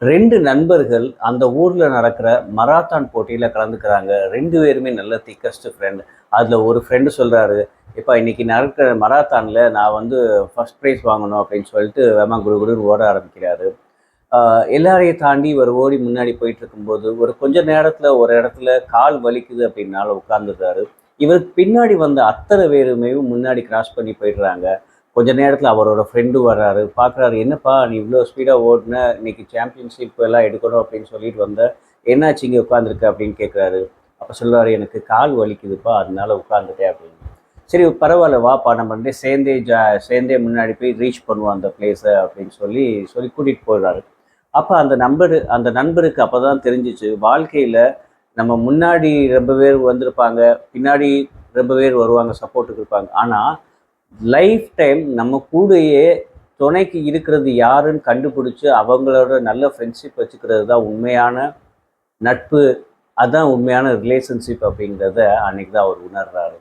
2 நண்பர்கள் அந்த ஊர்ல நடக்கிற மராத்தான் போட்டியில கலந்துக்கிறாங்க. 2 பேருமே நல்ல திக்கஸ்ட் ஃப்ரெண்ட். அதுல ஒரு ஃப்ரெண்டு சொல்றாரு, "எப்பா இன்னைக்கு நடக்கிற மராத்தான்ல நான் வந்து ஃபர்ஸ்ட் பிரைஸ் வாங்கணும்" அப்படின்னு சொல்லிட்டு வேகமா குடுகுடுன்னு ஓட ஆரம்பிக்கிறாரு. ஆ எல்லாரையும் தாண்டி இவர் ஓடி முன்னாடி போயிட்டுருக்கும்போது, ஒரு கொஞ்ச நேரத்துல ஒரு இடத்துல கால் வலிக்குது அப்படின்னால உட்கார்ந்துடுறாரு. இவருக்கு பின்னாடி வந்த அத்தனை பேருமே முன்னாடி கிராஸ் பண்ணி போயிடுறாங்க. கொஞ்ச நேரத்துல அவரோட ஃப்ரெண்டு வர்றாரு. பார்க்குறாரு, "என்னப்பா நீ இவ்ளோ ஸ்பீடா ஓடுன, இன்னைக்கு சாம்பியன்ஷிப் எல்லாம் எடுக்கணும் அப்படின்னு சொல்லிட்டு வந்த. என்னாச்சு இங்க உட்காந்துருக்க?" அப்படின்னு கேட்குறாரு. அப்ப சொல்றாரு, "எனக்கு கால் வலிக்குதுப்பா, அதனால உட்காந்துட்டேன்" அப்படின்னு. "சரி பரவால்ல வாப்பா, நம்ம 2 சேர்ந்தே முன்னாடி போய் ரீச் பண்ணுவோம் அந்த பிளேஸ" அப்படின்னு சொல்லி சொல்லி கூட்டிட்டு போறாரு. அப்ப அந்த நண்பருக்கு அப்பதான் தெரிஞ்சுச்சு, வாழ்க்கையில நம்ம முன்னாடி ரொம்ப பேர் வந்திருப்பாங்க, பின்னாடி ரொம்ப பேர் வருவாங்க, சப்போர்ட்டுக்கு இருப்பாங்க. ஆனா, லைஃப் டைம் நம்ம கூடயே துணைக்கு இருக்கிறது யாருன்னு கண்டுபிடிச்சு, அவங்களோட நல்ல ஃப்ரெண்ட்ஷிப் வச்சுக்கிறது தான் உண்மையான நட்பு. அதான் உண்மையான ரிலேஷன்ஷிப் அப்படிங்கிறத அன்னைக்கு தான் அவர் உணர்றாரு.